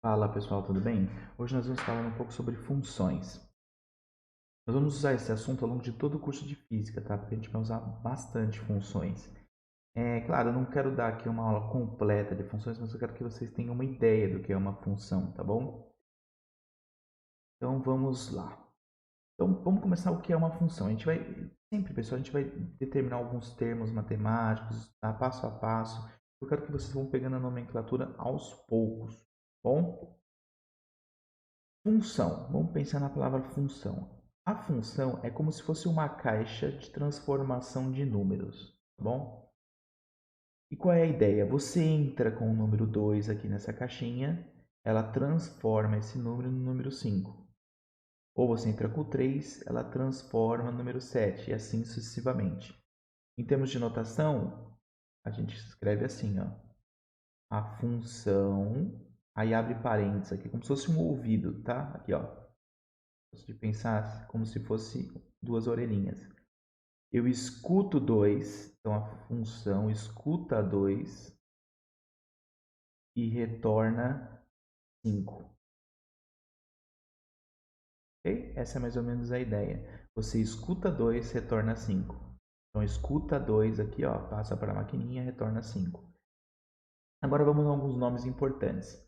Fala pessoal, tudo bem? Hoje nós vamos falar um pouco sobre funções. Nós vamos usar esse assunto ao longo de todo o curso de física, tá? Porque a gente vai usar bastante funções. Claro, eu não quero dar aqui uma aula completa de funções, mas eu quero que vocês tenham uma ideia do que é uma função, tá bom? Então vamos lá. Então vamos começar o que é uma função. A gente vai, sempre pessoal, a gente vai determinar alguns termos matemáticos, tá? Passo a passo. Eu quero que vocês vão pegando a nomenclatura aos poucos, tá bom? Função. Vamos pensar na palavra função. A função é como se fosse uma caixa de transformação de números, tá bom? E qual é a ideia? Você entra com o número 2 aqui nessa caixinha, ela transforma esse número no número 5. Ou você entra com o 3, ela transforma no número 7 e assim sucessivamente. Em termos de notação, a gente escreve assim, ó. A função, aí abre parênteses aqui, como se fosse um ouvido, tá? Aqui, ó. De pensar como se fosse duas orelhinhas. Eu escuto 2, então a função escuta 2 e retorna 5. Ok? Essa é mais ou menos a ideia. Você escuta 2, retorna 5. Então escuta 2 aqui, ó, passa para a maquininha, retorna 5. Agora vamos a alguns nomes importantes.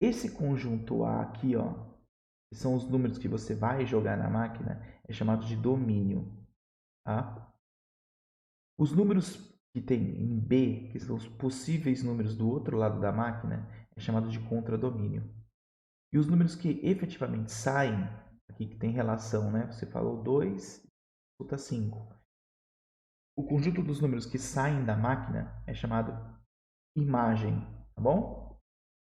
Esse conjunto A aqui, ó, que são os números que você vai jogar na máquina, é chamado de domínio. Tá? Os números que tem em B, que são os possíveis números do outro lado da máquina, é chamado de contradomínio. E os números que efetivamente saem, aqui que tem relação, né? Você falou 2, escuta 5. O conjunto dos números que saem da máquina é chamado imagem, tá bom?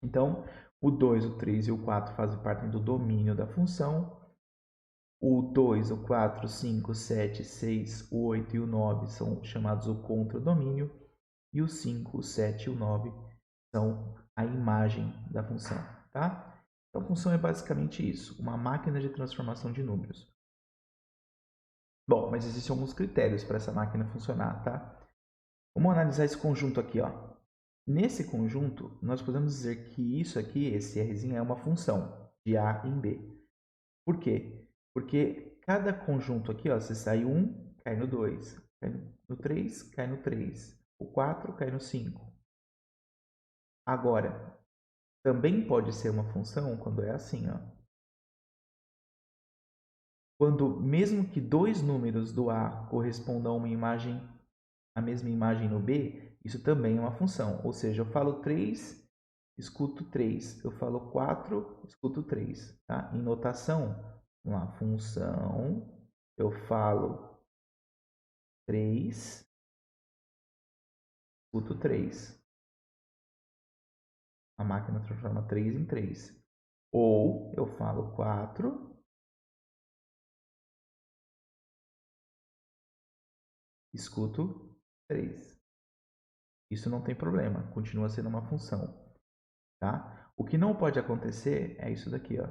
Então, o 2, o 3 e o 4 fazem parte do domínio da função. O 2, o 4, o 5, o 7, 6, o 8 e o 9 são chamados o contradomínio. E o 5, o 7 e o 9 são a imagem da função. Tá? Então, a função é basicamente isso, uma máquina de transformação de números. Bom, mas existem alguns critérios para essa máquina funcionar. Tá? Vamos analisar esse conjunto aqui. Ó. Nesse conjunto, nós podemos dizer que isso aqui, esse Rzinho, é uma função de A em B. Por quê? Porque cada conjunto aqui, ó, se sai 1, cai no 2, cai no 3, cai no 3, o 4 cai no 5. Agora, também pode ser uma função quando é assim, ó. Quando mesmo que dois números do A correspondam a uma imagem, a mesma imagem no B, isso também é uma função. Ou seja, eu falo 3, escuto 3. Eu falo 4, escuto 3. Tá? Em notação, uma função, eu falo 3, escuto 3. A máquina transforma 3 em 3. Ou eu falo 4, escuto 3. Isso não tem problema, continua sendo uma função. Tá? O que não pode acontecer é isso daqui. Ó.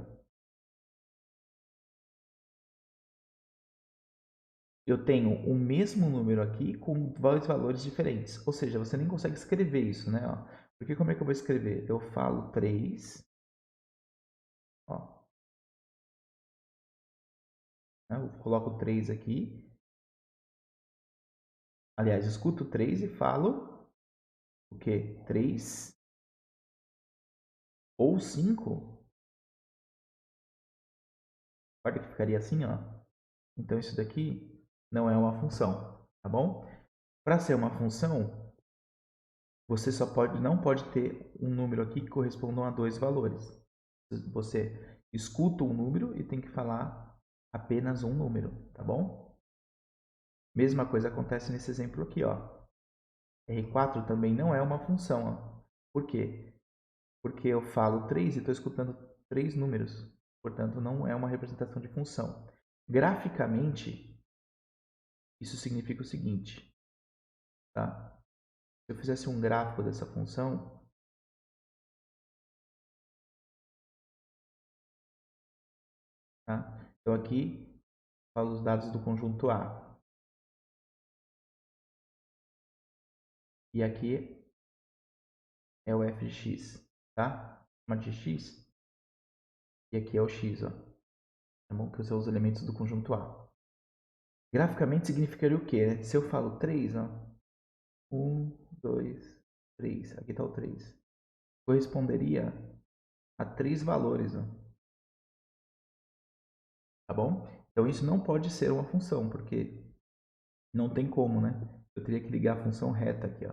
Eu tenho o mesmo número aqui com dois valores diferentes. Ou seja, você nem consegue escrever isso. Né? Ó. Porque como é que eu vou escrever? Eu falo 3. Ó, né? Eu coloco 3 aqui. Aliás, escuto 3 e falo o quê? 3 ou 5? Olha que ficaria assim, ó. Então isso daqui não é uma função, tá bom? Para ser uma função, você não pode ter um número aqui que correspondam a dois valores. Você escuta um número e tem que falar apenas um número, tá bom? Mesma coisa acontece nesse exemplo aqui, ó. R4 também não é uma função, ó. Por quê? Porque eu falo 3 e estou escutando três números. Portanto, não é uma representação de função. Graficamente, isso significa o seguinte, tá? Se eu fizesse um gráfico dessa função, tá? Então aqui falo os dados do conjunto A. E aqui é o f de x, tá? Chama de x E aqui é o x, ó. Tá bom? Que são os elementos do conjunto A. Graficamente significaria o quê, né? Se eu falo 3, ó. 1, 2, 3. Aqui está o 3. Corresponderia a 3 valores, ó. Tá bom? Então isso não pode ser uma função, porque não tem como, né? Eu teria que ligar a função reta aqui, ó.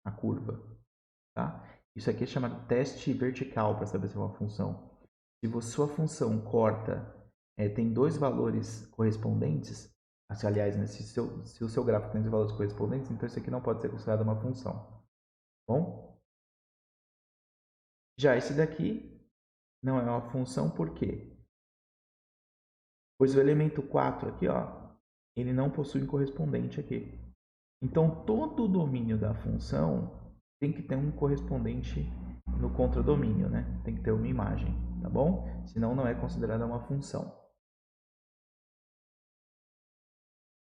A curva. Tá? Isso aqui é chamado teste vertical para saber se é uma função. Se sua função corta tem dois valores correspondentes, aliás, né, se o seu gráfico tem dois valores correspondentes, então isso aqui não pode ser considerado uma função. Bom? Já esse daqui não é uma função, por quê? Pois o elemento 4 aqui, ó, ele não possui um correspondente aqui. Então, todo o domínio da função tem que ter um correspondente no contradomínio, né? Tem que ter uma imagem, tá bom? Senão não é considerada uma função.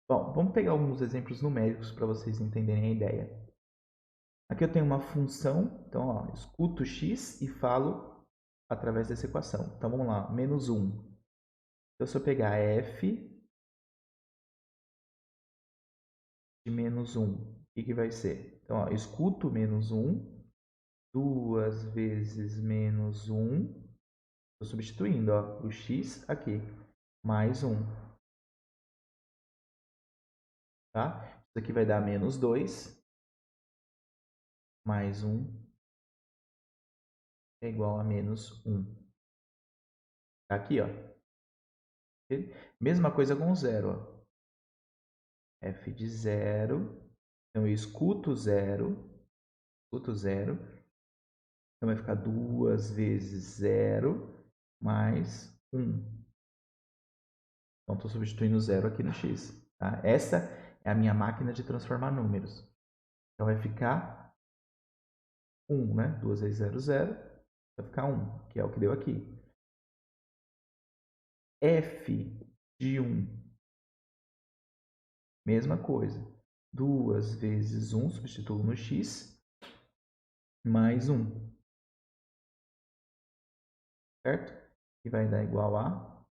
Bom, vamos pegar alguns exemplos numéricos para vocês entenderem a ideia. Aqui eu tenho uma função, então ó, escuto x e falo através dessa equação. Então vamos lá, menos 1. Então se eu pegar f de menos 1, o que vai ser? Então ó, escuto menos 1, 2 vezes menos 1, estou substituindo ó, o x aqui, mais 1. Tá? Isso aqui vai dar menos 2, mais 1 é igual a menos 1. Tá aqui, ó. Mesma coisa com 0. Ó. F de 0. Então, eu escuto 0. Escuto 0. Então, vai ficar 2 vezes 0 mais 1. Então, estou substituindo 0 aqui no x. Tá? Essa é a minha máquina de transformar números. Então, vai ficar 1, né? 2 vezes 0, 0. Vai ficar 1, que é o que deu aqui. F de 1. Mesma coisa. 2 vezes 1, substituo no x, mais 1. Certo? Que vai dar igual a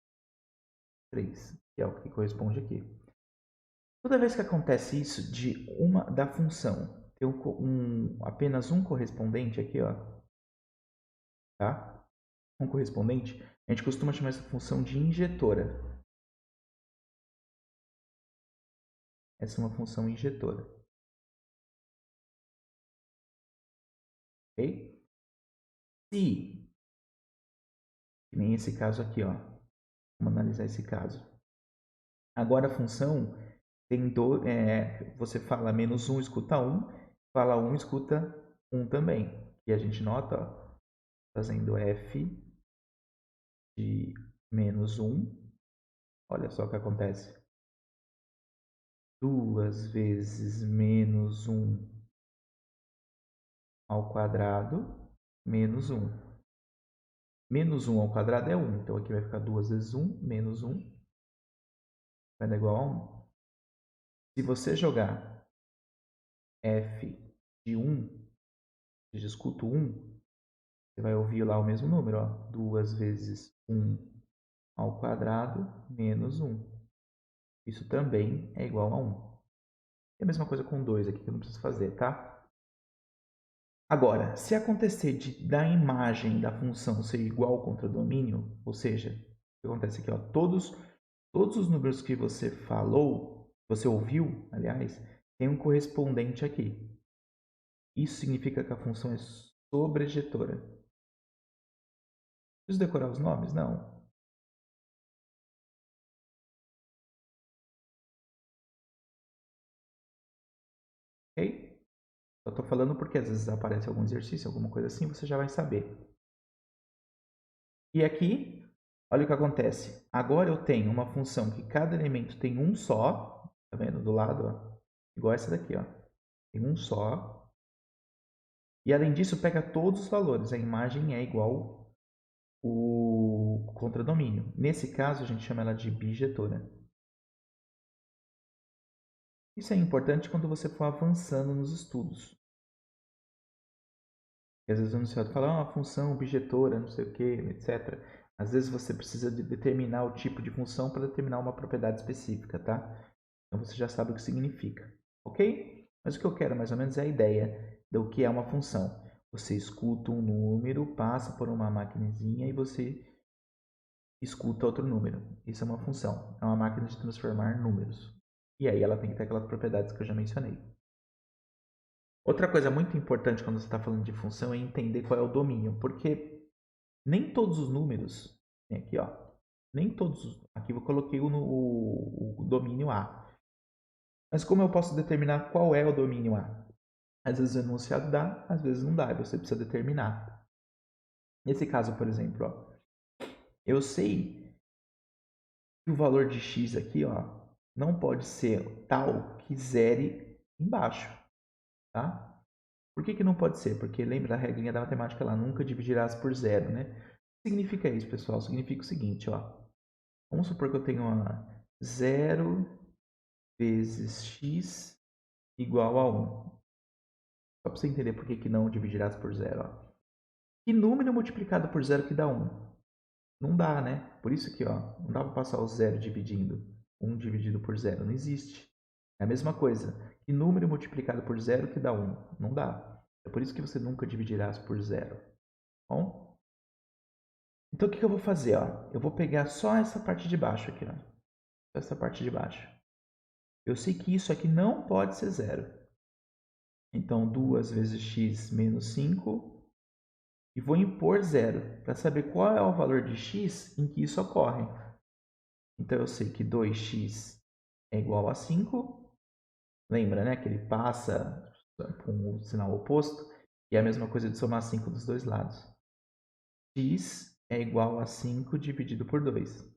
3, que é o que corresponde aqui. Toda vez que acontece isso da função ter apenas um correspondente aqui, ó, tá? Um correspondente, a gente costuma chamar essa função de injetora. Essa é uma função injetora. Ok? Se, que nem esse caso aqui, ó. Vamos analisar esse caso. Agora a função tem você fala menos 1, escuta 1, fala 1, escuta 1 também. E a gente nota, ó, fazendo f de menos 1, olha só o que acontece. 2 vezes menos 1 ao quadrado, menos 1. Menos 1 ao quadrado é 1, então aqui vai ficar 2 vezes 1, menos 1, vai dar igual a 1. Se você jogar f de 1, seja, escuto 1, você vai ouvir lá o mesmo número, ó, 2 vezes 1 ao quadrado, menos 1. Isso também é igual a 1. E a mesma coisa com 2 aqui, que eu não preciso fazer, tá? Agora, se acontecer da imagem da função ser igual ao contradomínio, ou seja, o que acontece aqui, ó, todos os números que você falou, você ouviu, aliás, tem um correspondente aqui. Isso significa que a função é sobrejetora. Preciso decorar os nomes? Não. Ok? Eu estou falando porque às vezes aparece algum exercício, alguma coisa assim, você já vai saber. E aqui, olha o que acontece. Agora eu tenho uma função que cada elemento tem um só, tá vendo? Do lado, ó, igual essa daqui, ó. Tem um só. E além disso, pega todos os valores. A imagem é igual o contradomínio. Nesse caso, a gente chama ela de bijetora. Isso é importante quando você for avançando nos estudos. Porque às vezes o enunciado fala, uma função bijetora, não sei o que, etc. Às vezes você precisa de determinar o tipo de função para determinar uma propriedade específica, tá? Então você já sabe o que significa, ok? Mas o que eu quero mais ou menos é a ideia do que é uma função. Você escuta um número, passa por uma maquinezinha e você escuta outro número. Isso é uma função. É uma máquina de transformar números. E aí ela tem que ter aquelas propriedades que eu já mencionei. Outra coisa muito importante quando você está falando de função é entender qual é o domínio, porque nem todos os números, tem aqui ó, nem todos, aqui eu coloquei o domínio A. Mas como eu posso determinar qual é o domínio A? Às vezes o enunciado dá, às vezes não dá, e você precisa determinar. Nesse caso, por exemplo, ó, eu sei que o valor de x aqui ó, não pode ser tal que zere embaixo, tá? Por que não pode ser? Porque lembra da regrinha da matemática lá, nunca dividirás por zero, né? O que significa isso, pessoal? Significa o seguinte, ó. Vamos supor que eu tenho uma 0 vezes x igual a 1. Só para você entender por que não dividirás por zero, ó. Que número multiplicado por zero que dá 1? Não dá, né? Por isso aqui, ó, não dá para passar o zero dividindo. 1 dividido por zero não existe. É a mesma coisa. Que número multiplicado por zero que dá 1? Não dá. É por isso que você nunca dividirás por zero. Bom? Então, o que eu vou fazer? Ó? Eu vou pegar só essa parte de baixo aqui. Ó. Essa parte de baixo. Eu sei que isso aqui não pode ser zero. Então, 2 vezes x menos 5. E vou impor zero para saber qual é o valor de x em que isso ocorre. Então, eu sei que 2x é igual a 5. Lembra, né? Que ele passa com o sinal oposto. E é a mesma coisa de somar 5 dos dois lados. X é igual a 5 dividido por 2.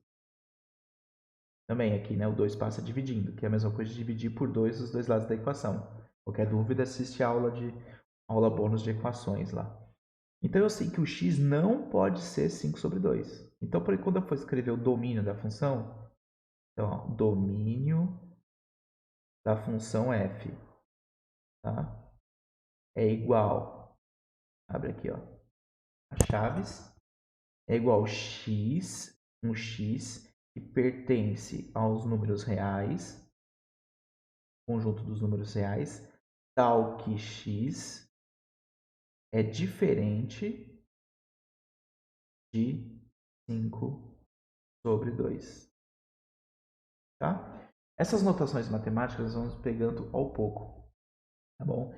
Também aqui, né, o 2 passa dividindo, que é a mesma coisa de dividir por 2 os dois lados da equação. Qualquer dúvida, assiste a aula bônus de equações lá. Então, eu sei que o x não pode ser 5 sobre 2. Então, quando eu for escrever o domínio da função, então, ó, domínio da função f, tá? É igual, abre aqui, ó, a chaves, é igual x, um x que pertence aos números reais, conjunto dos números reais, tal que x é diferente de 5 sobre 2. Tá? Essas notações matemáticas nós vamos pegando ao pouco. Tá bom?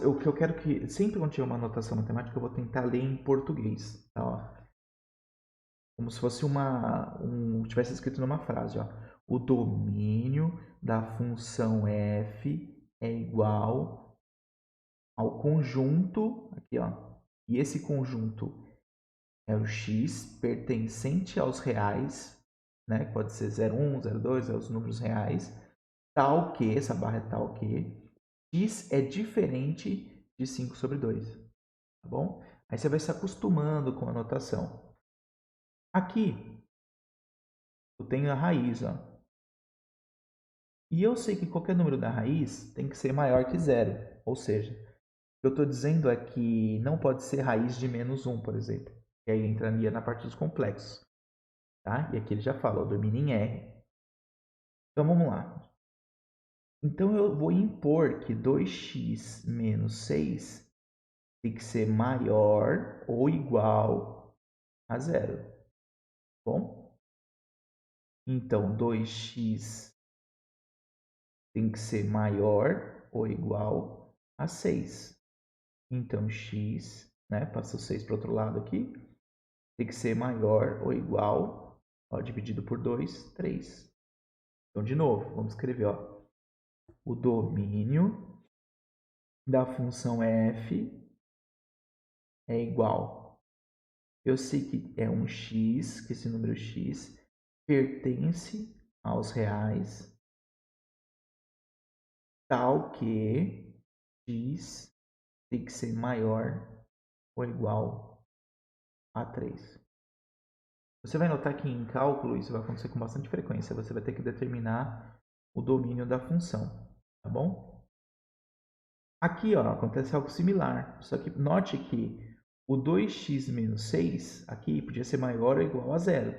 O que eu quero que, sempre quando tiver uma notação matemática, eu vou tentar ler em português. Tá? Ó. Como se fosse tivesse escrito numa frase. Ó. O domínio da função f é igual ao conjunto, aqui ó, e esse conjunto é o x pertencente aos reais, né? Pode ser 0,1, 0,2, é os números reais, tal que, essa barra é tal que, x é diferente de 5 sobre 2, tá bom? Aí você vai se acostumando com a notação. Aqui, eu tenho a raiz, ó. E eu sei que qualquer número da raiz tem que ser maior que zero, ou seja, o que eu estou dizendo é que não pode ser raiz de menos 1, por exemplo. E aí entraria na parte dos complexos. Tá? E aqui ele já fala, o domínio em R. Então vamos lá. Então eu vou impor que 2x menos 6 tem que ser maior ou igual a zero. Bom? Então 2x tem que ser maior ou igual a 6. Então x, né, passa o 6 para o outro lado aqui, tem que ser maior ou igual, ó, dividido por 2, 3. Então, de novo, vamos escrever, ó, o domínio da função f é igual. Eu sei que é um x, que esse número x pertence aos reais, tal que x tem que ser maior ou igual a 3. Você vai notar que em cálculo isso vai acontecer com bastante frequência. Você vai ter que determinar o domínio da função, tá bom? Aqui ó, acontece algo similar, só que note que O 2x menos 6 aqui podia ser maior ou igual a zero.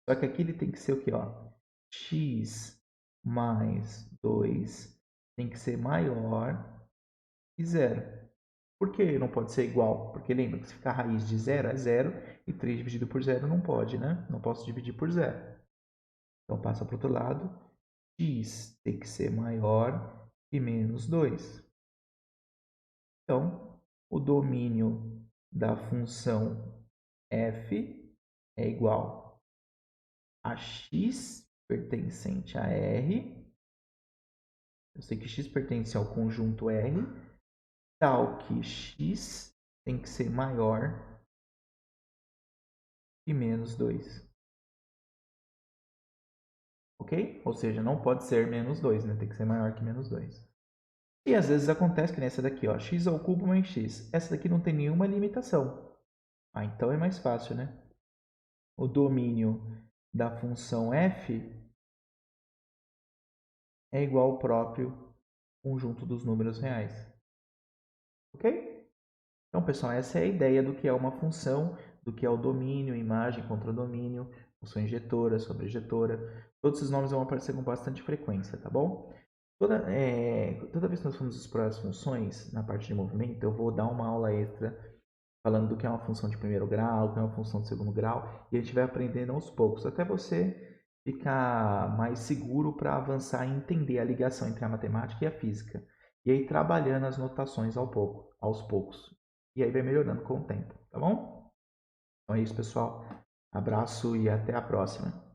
Só que aqui ele tem que ser o quê? Ó? X mais 2 tem que ser maior que zero. Por que não pode ser igual? Porque lembra que se ficar a raiz de zero é zero e 3 dividido por zero não pode, né? Não posso dividir por zero. Então passa para o outro lado. X tem que ser maior que menos 2. Então, o domínio da função f é igual a x pertencente a R. Eu sei que x pertence ao conjunto R, tal que x tem que ser maior que menos 2. Ok? Ou seja, não pode ser menos 2, né? Tem que ser maior que menos 2. E às vezes acontece que nessa daqui, ó, x ao cubo mais x. Essa daqui não tem nenhuma limitação. Ah, então é mais fácil, né? O domínio da função f é igual ao próprio conjunto dos números reais. Ok? Então, pessoal, essa é a ideia do que é uma função, do que é o domínio, imagem contra domínio, função injetora, sobreinjetora. Todos esses nomes vão aparecer com bastante frequência, tá bom? Toda vez que nós formos explorar as funções na parte de movimento, eu vou dar uma aula extra falando do que é uma função de primeiro grau, o que é uma função de segundo grau, e a gente vai aprendendo aos poucos, até você ficar mais seguro para avançar e entender a ligação entre a matemática e a física. E aí trabalhando as notações aos poucos. E aí vai melhorando com o tempo, tá bom? Então é isso, pessoal. Abraço e até a próxima.